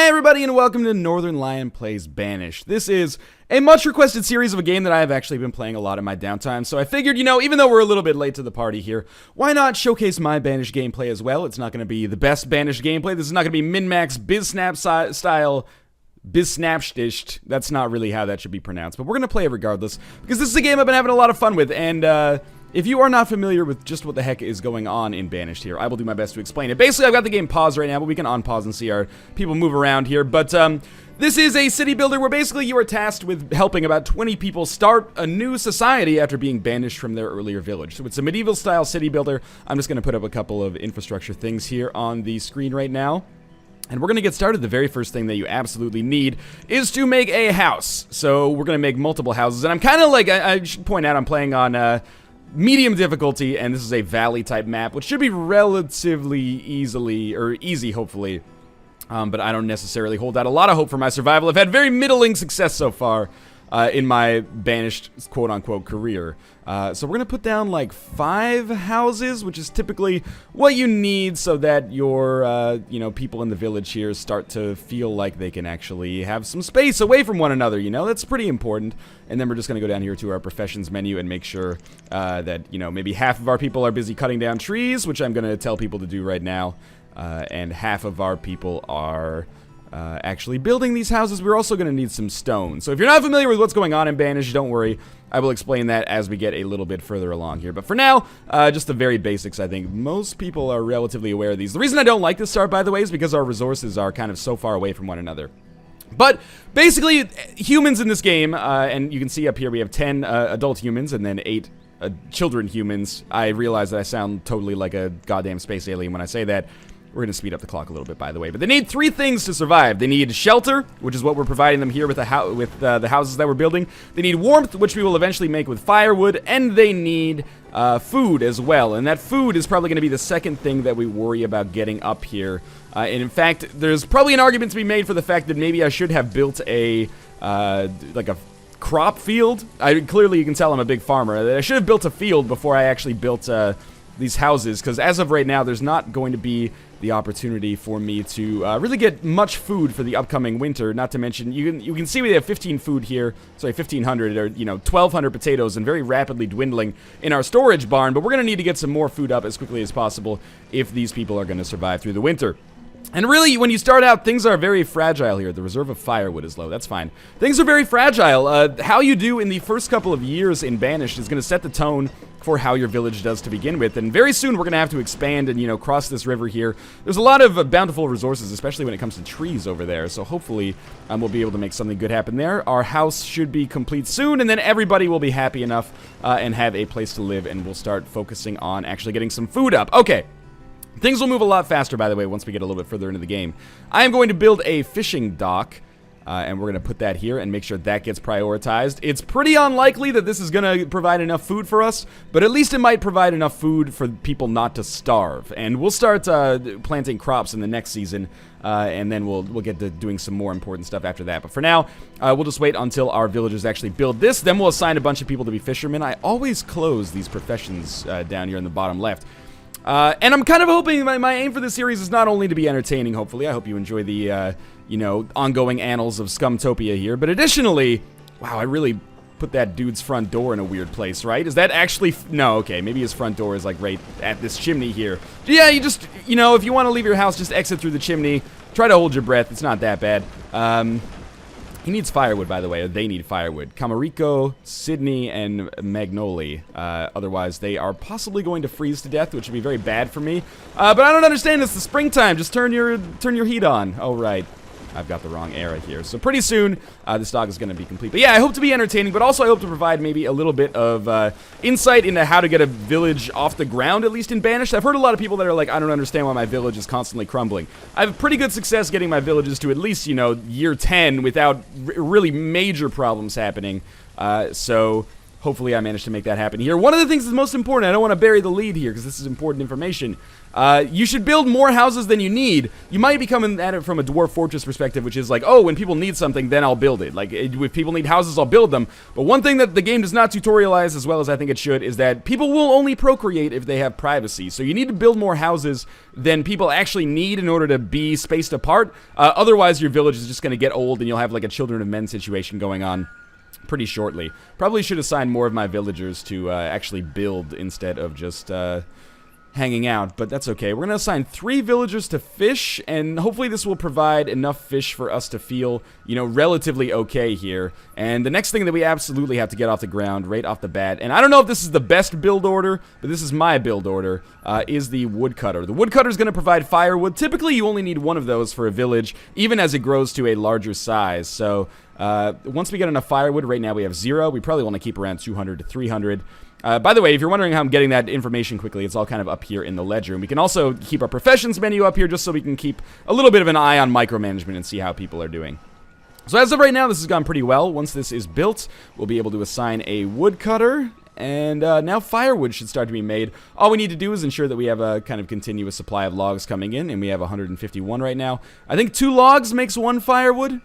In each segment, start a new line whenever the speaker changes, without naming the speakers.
everybody, and welcome to Northernlion Plays Banished. This is a much requested series of a game that I have actually been playing a lot in my downtime, so I figured, even though we're a little bit late to the party here, why not showcase my Banished gameplay as well? It's not going to be the best Banished gameplay. This is not going to be min-max BizSnap style BizSnapstished. That's not really how that should be pronounced, but we're going to play it regardless, because this is a game I've been having a lot of fun with, and if you are not familiar with just what the heck is going on in Banished here, I will do my best to explain it. Basically, I've got the game paused right now, but we can unpause and see our people move around here. But this is a city builder where basically you are tasked with helping about 20 people start a new society after being banished from their earlier village. So it's a medieval-style city builder. I'm just going to put up a couple of infrastructure things here on the screen right now. And we're going to get started. The very first thing that you absolutely need is to make a house. So we're going to make multiple houses. And I'm kind of like, I should point out, I'm playing on medium difficulty, and this is a valley type map, which should be relatively easy, hopefully. But I don't necessarily hold out a lot of hope for my survival. I've had very middling success so far in my Banished quote-unquote career. So we're going to put down like 5 houses, which is typically what you need so that your, people in the village here start to feel like they can actually have some space away from one another, That's pretty important. And then we're just going to go down here to our professions menu and make sure that, maybe half of our people are busy cutting down trees, which I'm going to tell people to do right now. And half of our people are actually building these houses. We're also going to need some stone. So if you're not familiar with what's going on in Banished, don't worry. I will explain that as we get a little bit further along here. But for now, just the very basics, I think. Most people are relatively aware of these. The reason I don't like this start, by the way, is because our resources are kind of so far away from one another. But basically, humans in this game, and you can see up here we have 10 adult humans and then 8 children humans. I realize that I sound totally like a goddamn space alien when I say that. We're going to speed up the clock a little bit, by the way. But they need 3 things to survive. They need shelter, which is what we're providing them here with the houses that we're building. They need warmth, which we will eventually make with firewood. And they need food as well. And that food is probably going to be the second thing that we worry about getting up here. And in fact, there's probably an argument to be made for the fact that maybe I should have built a crop field. Clearly, you can tell I'm a big farmer. I should have built a field before I actually built these houses, because as of right now, there's not going to be the opportunity for me to really get much food for the upcoming winter. Not to mention, you can see we have 1,500 or 1,200 potatoes and very rapidly dwindling in our storage barn. But we're going to need to get some more food up as quickly as possible if these people are going to survive through the winter. And really, when you start out, things are very fragile here. The reserve of firewood is low. That's fine. Things are very fragile. How you do in the first couple of years in Banished is going to set the tone for how your village does to begin with. And very soon, we're going to have to expand and, cross this river here. There's a lot of bountiful resources, especially when it comes to trees over there. So hopefully, we'll be able to make something good happen there. Our house should be complete soon, and then everybody will be happy enough and have a place to live, and we'll start focusing on actually getting some food up. Okay. Things will move a lot faster, by the way, once we get a little bit further into the game. I am going to build a fishing dock, and we're going to put that here and make sure that gets prioritized. It's pretty unlikely that this is going to provide enough food for us, but at least it might provide enough food for people not to starve. And we'll start planting crops in the next season, and then we'll get to doing some more important stuff after that. But for now, we'll just wait until our villagers actually build this. Then we'll assign a bunch of people to be fishermen. I always close these professions down here in the bottom left. And I'm kind of hoping my aim for this series is not only to be entertaining, hopefully. I hope you enjoy the, ongoing annals of Scumtopia here. But additionally, wow, I really put that dude's front door in a weird place, right? Is that actually... No, okay, maybe his front door is, like, right at this chimney here. Yeah, you just, if you want to leave your house, just exit through the chimney. Try to hold your breath. It's not that bad. He needs firewood, by the way. They need firewood. Camariko, Sydney, and Magnoli. Otherwise, they are possibly going to freeze to death, which would be very bad for me. But I don't understand. It's the springtime. Just turn your heat on. Oh, right. I've got the wrong era here. So pretty soon, this dog is going to be complete. But yeah, I hope to be entertaining, but also I hope to provide maybe a little bit of insight into how to get a village off the ground, at least in Banished. I've heard a lot of people that are like, I don't understand why my village is constantly crumbling. I have pretty good success getting my villages to at least, year 10 without really major problems happening. So hopefully I managed to make that happen here. One of the things that's most important, I don't want to bury the lead here because this is important information. You should build more houses than you need. You might be coming at it from a dwarf fortress perspective, which is like, oh, when people need something, then I'll build it. Like, if people need houses, I'll build them. But one thing that the game does not tutorialize as well as I think it should is that people will only procreate if they have privacy. So you need to build more houses than people actually need in order to be spaced apart. Otherwise, your village is just going to get old and you'll have like a Children of Men situation going on pretty shortly. Probably should assign more of my villagers to actually build instead of just hanging out, but that's okay. We're going to assign 3 villagers to fish, and hopefully this will provide enough fish for us to feel, you know, relatively okay here. And the next thing that we absolutely have to get off the ground right off the bat, and I don't know if this is the best build order, but this is my build order, is the Woodcutter. The Woodcutter is going to provide firewood. Typically, you only need 1 of those for a village, even as it grows to a larger size. So, once we get enough firewood, right now we have 0. We probably want to keep around 200 to 300. By the way, if you're wondering how I'm getting that information quickly, it's all kind of up here in the ledger. And we can also keep our professions menu up here just so we can keep a little bit of an eye on micromanagement and see how people are doing. So as of right now, this has gone pretty well. Once this is built, we'll be able to assign a woodcutter. And now firewood should start to be made. All we need to do is ensure that we have a kind of continuous supply of logs coming in. And we have 151 right now. I think 2 logs makes 1 firewood.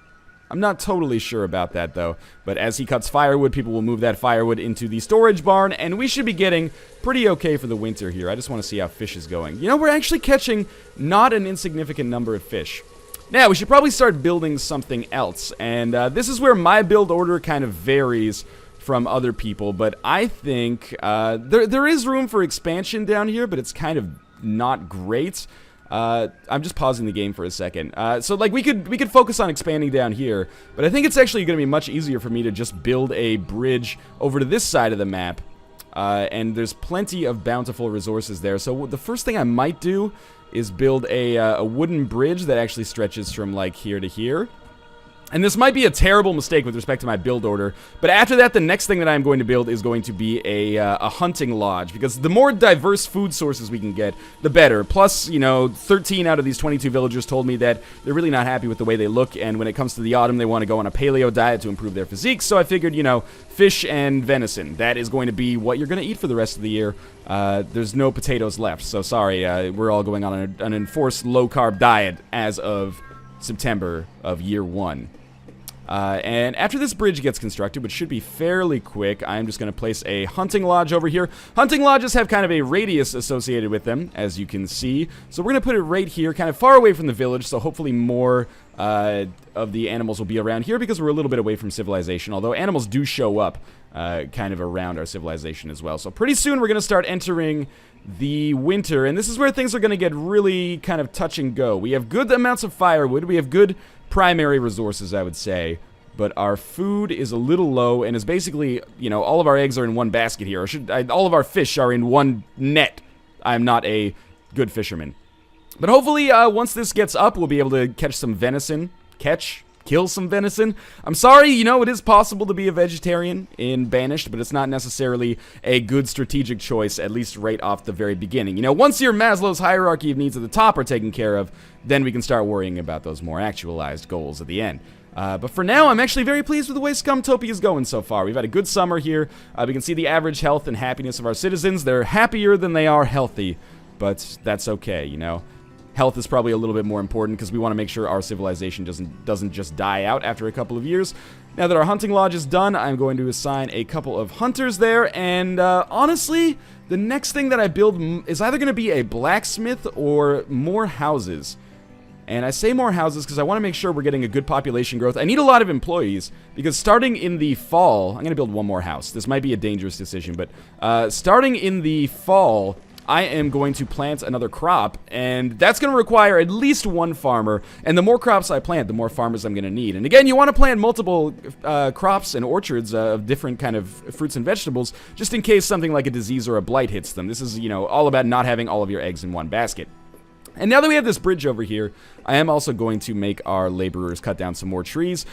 I'm not totally sure about that, though. But as he cuts firewood, people will move that firewood into the storage barn, and we should be getting pretty okay for the winter here. I just want to see how fish is going. You know, we're actually catching not an insignificant number of fish. Now, we should probably start building something else, and this is where my build order kind of varies from other people, but I think there is room for expansion down here, but it's kind of not great. I'm just pausing the game for a second. So like we could focus on expanding down here, but I think it's actually going to be much easier for me to just build a bridge over to this side of the map. And there's plenty of bountiful resources there. So the first thing I might do is build a wooden bridge that actually stretches from like here to here. And this might be a terrible mistake with respect to my build order, but after that, the next thing that I'm going to build is going to be a hunting lodge, because the more diverse food sources we can get, the better. Plus, you know, 13 out of these 22 villagers told me that they're really not happy with the way they look, and when it comes to the autumn, they want to go on a paleo diet to improve their physique, so I figured, you know, fish and venison, that is going to be what you're going to eat for the rest of the year. There's no potatoes left, so sorry, we're all going on an enforced low-carb diet as of September of year 1. And after this bridge gets constructed, which should be fairly quick, I'm just going to place a hunting lodge over here. Hunting lodges have kind of a radius associated with them, as you can see. So we're going to put it right here, kind of far away from the village, so hopefully more of the animals will be around here, because we're a little bit away from civilization, although animals do show up kind of around our civilization as well. So pretty soon we're going to start entering the winter, and this is where things are going to get really kind of touch and go. We have good amounts of firewood, we have good primary resources, I would say, but our food is a little low, and is basically, you know, all of our eggs are in one basket here, or all of our fish are in one net. I'm not a good fisherman. But hopefully, once this gets up, we'll be able to catch some venison. Kill some venison. I'm sorry, you know, it is possible to be a vegetarian in Banished, but it's not necessarily a good strategic choice, at least right off the very beginning. You know, once your Maslow's hierarchy of needs at the top are taken care of, then we can start worrying about those more actualized goals at the end. But for now, I'm actually very pleased with the way Scumtopia is going so far. We've had a good summer here. We can see the average health and happiness of our citizens. They're happier than they are healthy, but that's okay, you know. Health is probably a little bit more important because we want to make sure our civilization doesn't just die out after a couple of years. Now that our hunting lodge is done, I'm going to assign a couple of hunters there, and honestly, the next thing that I build is either going to be a blacksmith or more houses. And I say more houses because I want to make sure we're getting a good population growth. I need a lot of employees, because starting in the fall, I'm going to build one more house. This might be a dangerous decision, but starting in the fall, I am going to plant another crop, and that's going to require at least one farmer, and the more crops I plant, the more farmers I'm going to need. And again, you want to plant multiple crops and orchards of different kind of fruits and vegetables, just in case something like a disease or a blight hits them. This is, you know, all about not having all of your eggs in one basket. And now that we have this bridge over here, I am also going to make our laborers cut down some more trees.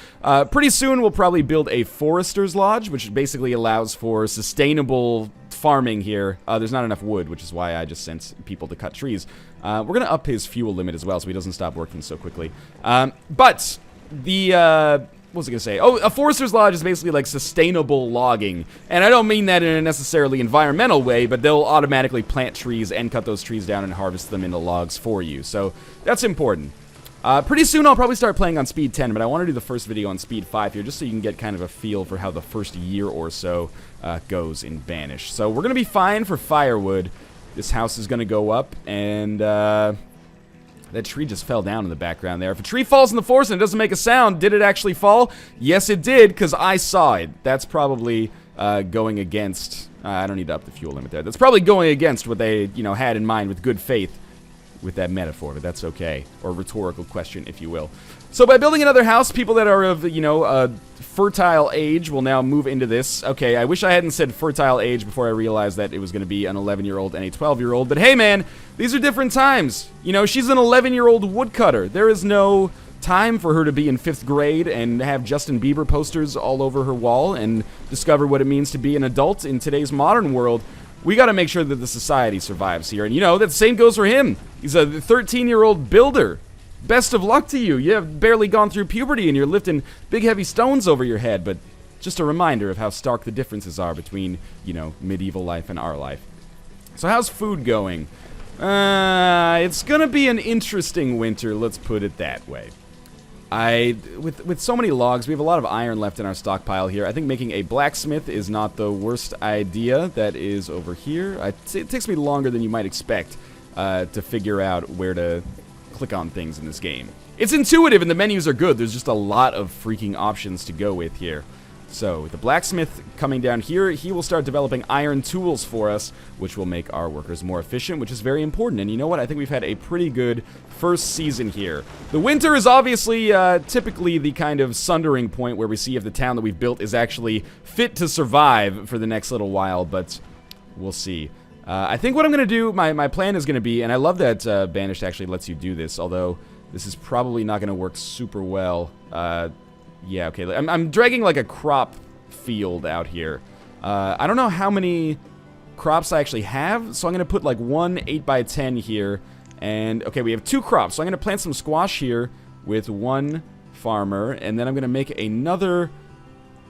Pretty soon, we'll probably build a forester's lodge, which basically allows for sustainable farming here. There's not enough wood, which is why I just sent people to cut trees. We're going to up his fuel limit as well, so he doesn't stop working so quickly. But the what was I gonna say? Oh, a forester's lodge is basically like sustainable logging. And I don't mean that in a necessarily environmental way, but they'll automatically plant trees and cut those trees down and harvest them into logs for you. So that's important. Pretty soon I'll probably start playing on speed 10, but I want to do the first video on speed 5 here, just so you can get kind of a feel for how the first year or so goes in Banished. So we're going to be fine for firewood. This house is going to go up, and that tree just fell down in the background there. If a tree falls in the forest and it doesn't make a sound, did it actually fall? Yes, it did, because I saw it. That's probably going against... I don't need to up the fuel limit there. That's probably going against what they, had in mind with good faith with that metaphor, but that's okay. Or rhetorical question, if you will. So by building another house, people that are of, fertile age will now move into this. Okay, I wish I hadn't said fertile age before I realized that it was going to be an 11-year-old and a 12-year-old. But hey, man, these are different times. She's an 11-year-old woodcutter. There is no time for her to be in 5th grade and have Justin Bieber posters all over her wall and discover what it means to be an adult in today's modern world. We got to make sure that the society survives here. And, that same goes for him. He's a 13-year-old builder. Best of luck to you. You have barely gone through puberty and you're lifting big, heavy stones over your head. But just a reminder of how stark the differences are between, medieval life and our life. So how's food going? It's going to be an interesting winter, let's put it that way. With so many logs, we have a lot of iron left in our stockpile here. I think making a blacksmith is not the worst idea. That is over here. It takes me longer than you might expect to figure out where to click on things in this game. It's intuitive and the menus are good. There's just a lot of freaking options to go with here. So, with the blacksmith coming down here, he will start developing iron tools for us, which will make our workers more efficient, which is very important. And you know what? I think we've had a pretty good first season here. The winter is obviously typically the kind of sundering point where we see if the town that we've built is actually fit to survive for the next little while, but we'll see. I think what I'm going to do, my plan is going to be, and I love that Banished actually lets you do this, although this is probably not going to work super well. Yeah, okay. I'm dragging like a crop field out here. I don't know how many crops I actually have, so I'm going to put like one 8x10 here. And, okay, we have 2 crops, so I'm going to plant some squash here with one farmer. And then I'm going to make another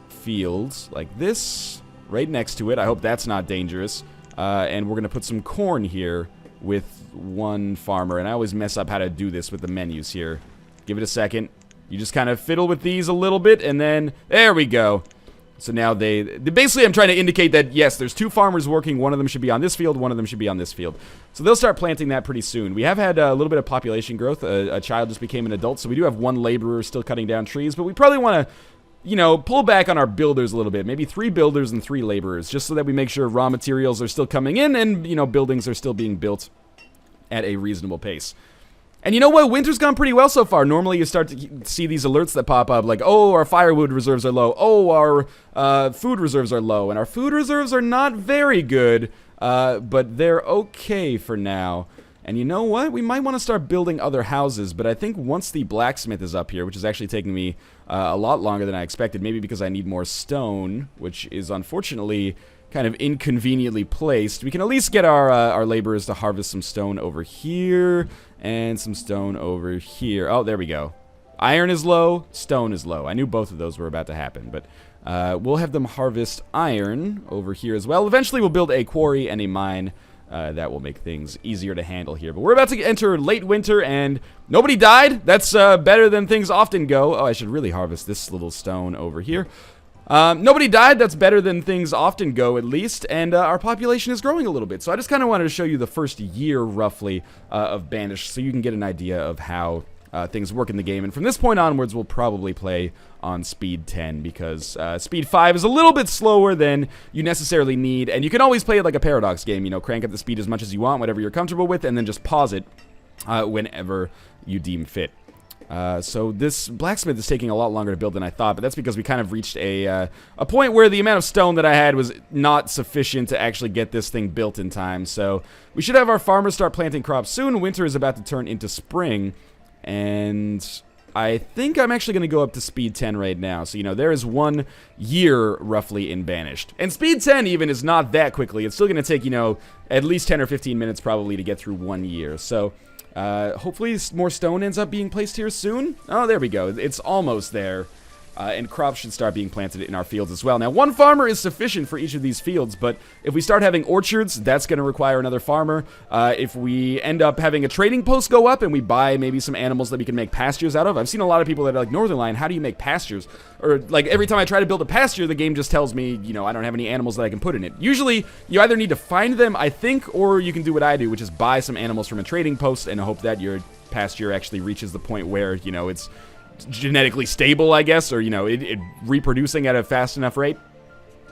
field like this right next to it. I hope that's not dangerous. And we're going to put some corn here with one farmer. And I always mess up how to do this with the menus here. Give it a second. You just kind of fiddle with these a little bit, and then, there we go. So now basically I'm trying to indicate that, yes, there's 2 farmers working, one of them should be on this field, one of them should be on this field. So they'll start planting that pretty soon. We have had a little bit of population growth. A child just became an adult, so we do have 1 laborer still cutting down trees, but we probably want to, pull back on our builders a little bit. Maybe 3 builders and 3 laborers, just so that we make sure raw materials are still coming in and, buildings are still being built at a reasonable pace. And you know what? Winter's gone pretty well so far. Normally you start to see these alerts that pop up like, oh, our firewood reserves are low. Oh, our food reserves are low. And our food reserves are not very good, but they're okay for now. And you know what? We might want to start building other houses, but I think once the blacksmith is up here, which is actually taking me a lot longer than I expected, maybe because I need more stone, which is unfortunately kind of inconveniently placed, we can at least get our laborers to harvest some stone over here and some stone over here. Oh, there we go. Iron is low, stone is low. I knew both of those were about to happen, but we'll have them harvest iron over here as well. Eventually we'll build a quarry and a mine. That will make things easier to handle here. But we're about to enter late winter, and nobody died. That's better than things often go. Oh, I should really harvest this little stone over here. Nobody died. That's better than things often go, at least. And our population is growing a little bit. So I just kind of wanted to show you the first year, roughly, of Banished, so you can get an idea of how things work in the game. And from this point onwards, we'll probably play on speed 10, because speed 5 is a little bit slower than you necessarily need. And you can always play it like a paradox game, crank up the speed as much as you want, whatever you're comfortable with, and then just pause it whenever you deem fit. So this blacksmith is taking a lot longer to build than I thought, but that's because we kind of reached a point where the amount of stone that I had was not sufficient to actually get this thing built in time. So we should have our farmers start planting crops soon. Winter is about to turn into spring, and I think I'm actually going to go up to speed 10 right now. So, there is 1 year roughly in Banished. And speed 10 even is not that quickly. It's still going to take, at least 10 or 15 minutes probably to get through 1 year. So hopefully more stone ends up being placed here soon. Oh, there we go. It's almost there. and crops should start being planted in our fields as well. Now, one farmer is sufficient for each of these fields, but if we start having orchards, that's going to require another farmer. If we end up having a trading post go up and we buy maybe some animals that we can make pastures out of, I've seen a lot of people that are like, Northernlion, how do you make pastures? Or, like, every time I try to build a pasture, the game just tells me, you know, I don't have any animals that I can put in it. Usually, you either need to find them, I think, or you can do what I do, which is buy some animals from a trading post and hope that your pasture actually reaches the point where, you know, it's genetically stable, I guess, or, you know, it reproducing at a fast enough rate.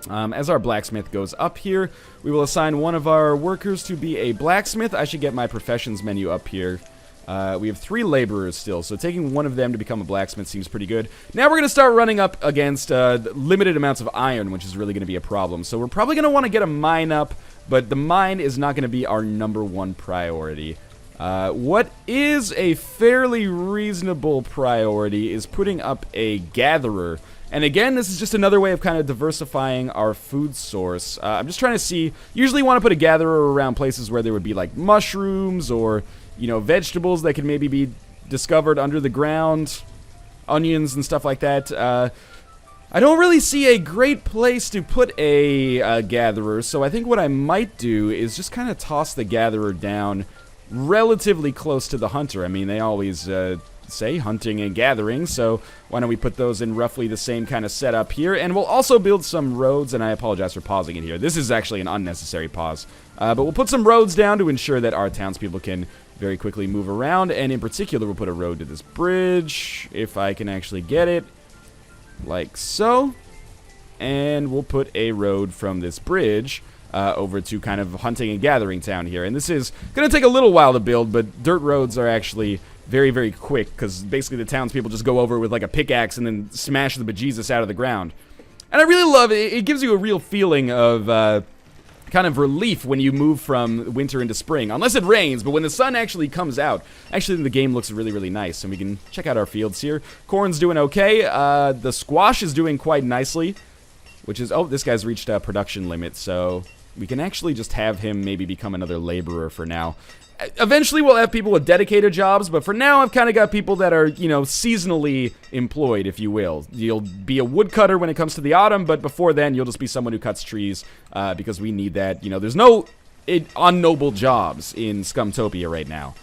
As our blacksmith goes up here, we will assign one of our workers to be a blacksmith. I should get my professions menu up here. We have 3 laborers still, so taking one of them to become a blacksmith seems pretty good. Now we're going to start running up against limited amounts of iron, which is really going to be a problem. So we're probably going to want to get a mine up, but the mine is not going to be our #1 priority. What is a fairly reasonable priority is putting up a gatherer. And again, this is just another way of kind of diversifying our food source. I'm just trying to see, usually want to put a gatherer around places where there would be like mushrooms or, you know, vegetables that could maybe be discovered under the ground, onions and stuff like that. I don't really see a great place to put a gatherer, so I think what I might do is just kind of toss the gatherer down relatively close to the hunter. I mean, they always say hunting and gathering, so why don't we put those in roughly the same kind of setup here, and we'll also build some roads, and I apologize for pausing it here. This is actually an unnecessary pause, but we'll put some roads down to ensure that our townspeople can very quickly move around, and in particular, we'll put a road to this bridge, if I can actually get it, like so, and we'll put a road from this bridge over to kind of hunting and gathering town here. And this is going to take a little while to build, but dirt roads are actually very, very quick, because basically the townspeople just go over with like a pickaxe and then smash the bejesus out of the ground. And I really love it. It gives you a real feeling of kind of relief when you move from winter into spring. Unless it rains, but when the sun actually comes out, actually the game looks really, really nice. And we can check out our fields here. Corn's doing okay. The squash is doing quite nicely, which is, oh, this guy's reached a production limit, so we can actually just have him maybe become another laborer for now. Eventually we'll have people with dedicated jobs, but for now I've kind of got people that are, you know, seasonally employed, if you will. You'll be a woodcutter when it comes to the autumn, but before then you'll just be someone who cuts trees, because we need that. You know, there's no unnoble jobs in Scumtopia right now.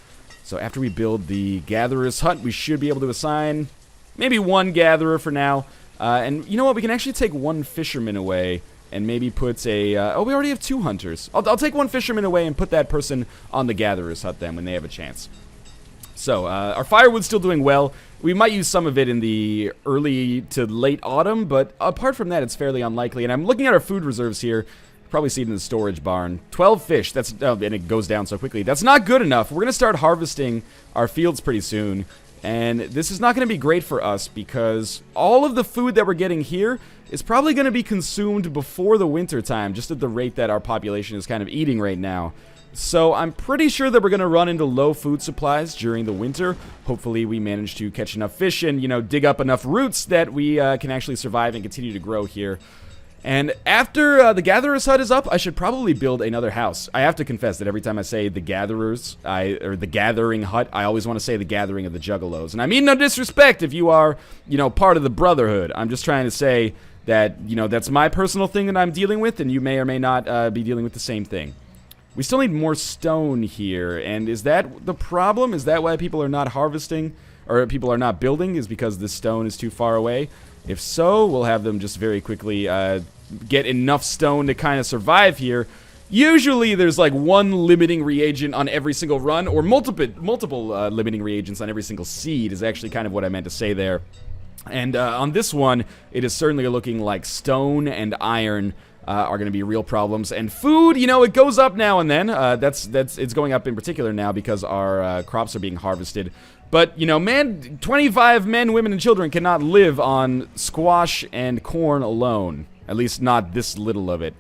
So after we build the gatherer's hut, we should be able to assign maybe one gatherer for now. And you know what, we can actually take one fisherman away and maybe put a, oh, we already have 2 hunters. I'll take one fisherman away and put that person on the gatherer's hut then when they have a chance. So, our firewood's still doing well. We might use some of it in the early to late autumn, but apart from that, it's fairly unlikely. And I'm looking at our food reserves here. Probably see it in the storage barn. 12 fish, that's, oh, and it goes down so quickly. That's not good enough. We're going to start harvesting our fields pretty soon. And this is not going to be great for us because all of the food that we're getting here is probably going to be consumed before the winter time, just at the rate that our population is kind of eating right now. So I'm pretty sure that we're going to run into low food supplies during the winter. Hopefully we manage to catch enough fish and, you know, dig up enough roots that we can actually survive and continue to grow here. And after the gatherer's hut is up, I should probably build another house. I have to confess that every time I say the gatherers, or the gathering hut, I always want to say the gathering of the juggalos. And I mean no disrespect if you are, you know, part of the brotherhood. I'm just trying to say that, you know, that's my personal thing that I'm dealing with, and you may or may not be dealing with the same thing. We still need more stone here, and is that the problem? Is that why people are not harvesting, or people are not building, is because the stone is too far away? If so, we'll have them just very quickly get enough stone to kind of survive here. Usually there's like one limiting reagent on every single run, or multiple limiting reagents on every single seed is actually kind of what I meant to say there. And on this one, it is certainly looking like stone and iron are going to be real problems. And food, you know, it goes up now and then. It's going up in particular now because our crops are being harvested. But, you know, 25 men, women, and children cannot live on squash and corn alone. At least not this little of it.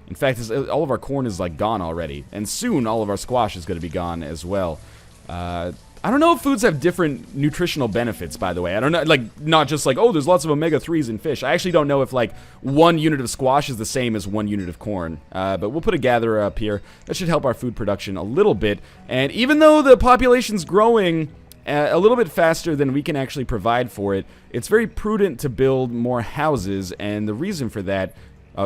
In fact, all of our corn is, like, gone already. And soon, all of our squash is going to be gone as well. I don't know if foods have different nutritional benefits, by the way. I don't know, like, not just like, oh, there's lots of omega-3s in fish. I actually don't know if, like, 1 unit of squash is the same as 1 unit of corn. But we'll put a gatherer up here. That should help our food production a little bit. And even though the population's growing a little bit faster than we can actually provide for it, it's very prudent to build more houses, and the reason for that,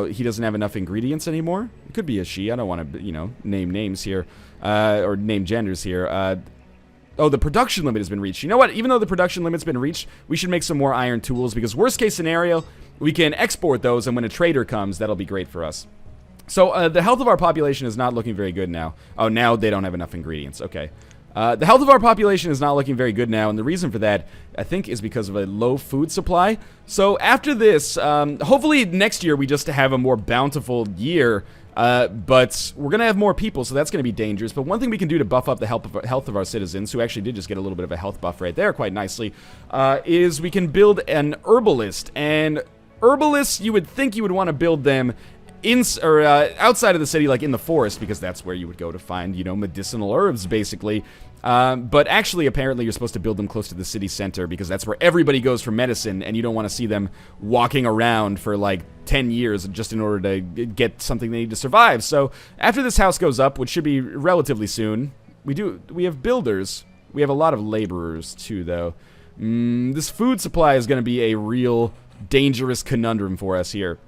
he doesn't have enough ingredients anymore. It could be a she. I don't want to, name names here, or name genders here. Oh, the production limit has been reached. You know what? Even though the production limit's been reached, we should make some more iron tools, because worst case scenario, we can export those, and when a trader comes, that'll be great for us. So, the health of our population is not looking very good now. Oh, now they don't have enough ingredients. Okay. The health of our population is not looking very good now, and the reason for that, I think, is because of a low food supply. So, after this, hopefully next year we just have a more bountiful year, but we're going to have more people, so that's going to be dangerous. But one thing we can do to buff up the health of our citizens, who actually did just get a little bit of a health buff right there quite nicely, is we can build an herbalist. And herbalists, you would think you would want to build them outside of the city, like in the forest, because that's where you would go to find, medicinal herbs, basically. But actually, apparently, you're supposed to build them close to the city center, because that's where everybody goes for medicine, and you don't want to see them walking around for like 10 years just in order to get something they need to survive. So after this house goes up, which should be relatively soon, we have builders. We have a lot of laborers too, though. This food supply is going to be a real dangerous conundrum for us here.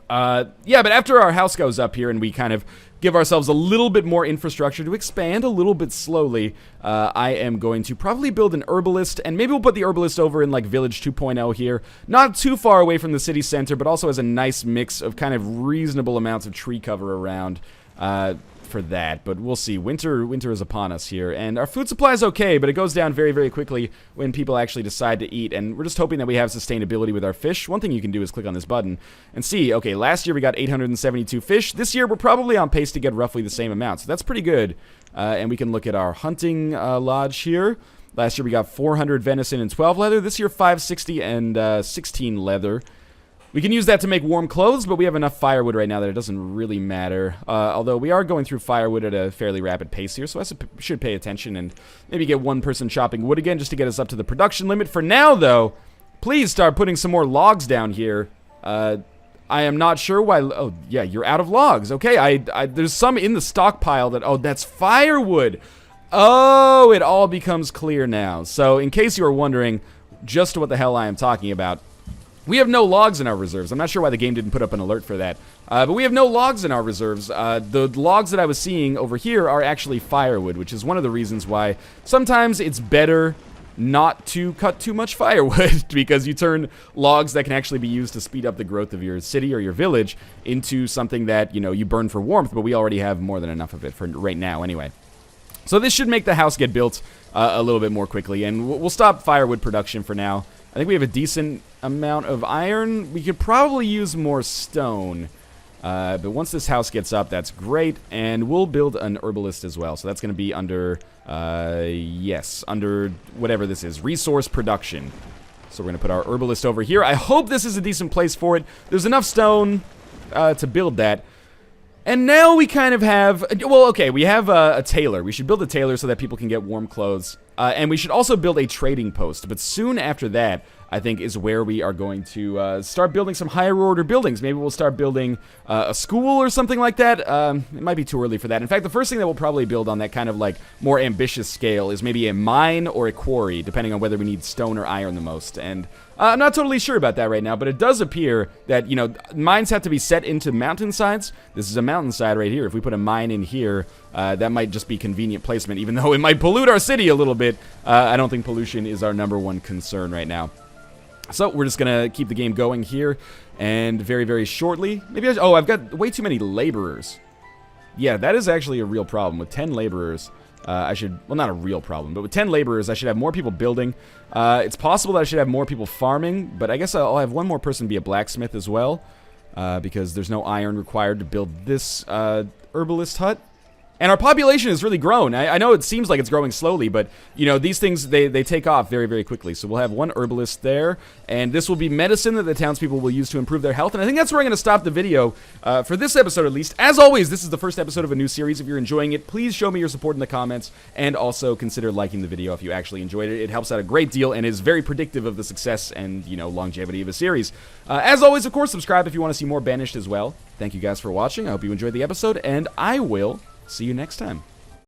Yeah, but after our house goes up here and we kind of give ourselves a little bit more infrastructure to expand a little bit slowly, I am going to probably build an herbalist, and maybe we'll put the herbalist over in like Village 2.0 here. Not too far away from the city center, but also has a nice mix of kind of reasonable amounts of tree cover around for that. But we'll see. Winter is upon us here, and our food supply is okay, but it goes down very, very quickly when people actually decide to eat, and we're just hoping that we have sustainability with our fish. One thing you can do is click on this button and see, okay, last year we got 872 fish. This year we're probably on pace to get roughly the same amount, so that's pretty good. And we can look at our hunting lodge here. Last year we got 400 venison and 12 leather. This year 560 and 16 leather. We can use that to make warm clothes, but we have enough firewood right now that it doesn't really matter. Although we are going through firewood at a fairly rapid pace here, so I should pay attention and maybe get one person chopping wood again just to get us up to the production limit. For now, though, please start putting some more logs down here. I am not sure why... Oh, yeah, you're out of logs. Okay, there's some in the stockpile that... Oh, that's firewood. Oh, it all becomes clear now. So, in case you were wondering just what the hell I am talking about, we have no logs in our reserves. I'm not sure why the game didn't put up an alert for that. But we have no logs in our reserves. The logs that I was seeing over here are actually firewood, which is one of the reasons why sometimes it's better not to cut too much firewood, because you turn logs that can actually be used to speed up the growth of your city or your village into something that, you burn for warmth, but we already have more than enough of it for right now anyway. So this should make the house get built a little bit more quickly, and we'll stop firewood production for now. I think we have a decent amount of iron. We could probably use more stone. But once this house gets up, that's great. And we'll build an herbalist as well. So that's going to be under, under whatever this is, resource production. So we're going to put our herbalist over here. I hope this is a decent place for it. There's enough stone to build that. And now we kind of have, well, okay, we have a tailor. We should build a tailor so that people can get warm clothes. And we should also build a trading post. But soon after that, I think, is where we are going to start building some higher order buildings. Maybe we'll start building a school or something like that. It might be too early for that. In fact, the first thing that we'll probably build on that kind of like more ambitious scale is maybe a mine or a quarry, depending on whether we need stone or iron the most. And I'm not totally sure about that right now, but it does appear that, mines have to be set into mountainsides. This is a mountainside right here. If we put a mine in here, that might just be convenient placement, even though it might pollute our city a little bit. I don't think pollution is our #1 concern right now. So we're just gonna keep the game going here, and very, very shortly, maybe I've got way too many laborers. Yeah, that is actually a real problem. With 10 laborers, well, not a real problem, but with 10 laborers, I should have more people building. It's possible that I should have more people farming, but I guess I'll have one more person be a blacksmith as well, because there's no iron required to build this herbalist hut. And our population has really grown. I know it seems like it's growing slowly, but, these things, they take off very, very quickly. So we'll have one herbalist there, and this will be medicine that the townspeople will use to improve their health. And I think that's where I'm going to stop the video, for this episode at least. As always, this is the first episode of a new series. If you're enjoying it, please show me your support in the comments, and also consider liking the video if you actually enjoyed it. It helps out a great deal, and is very predictive of the success and, longevity of a series. As always, of course, subscribe if you want to see more Banished as well. Thank you guys for watching. I hope you enjoyed the episode, and I will see you next time.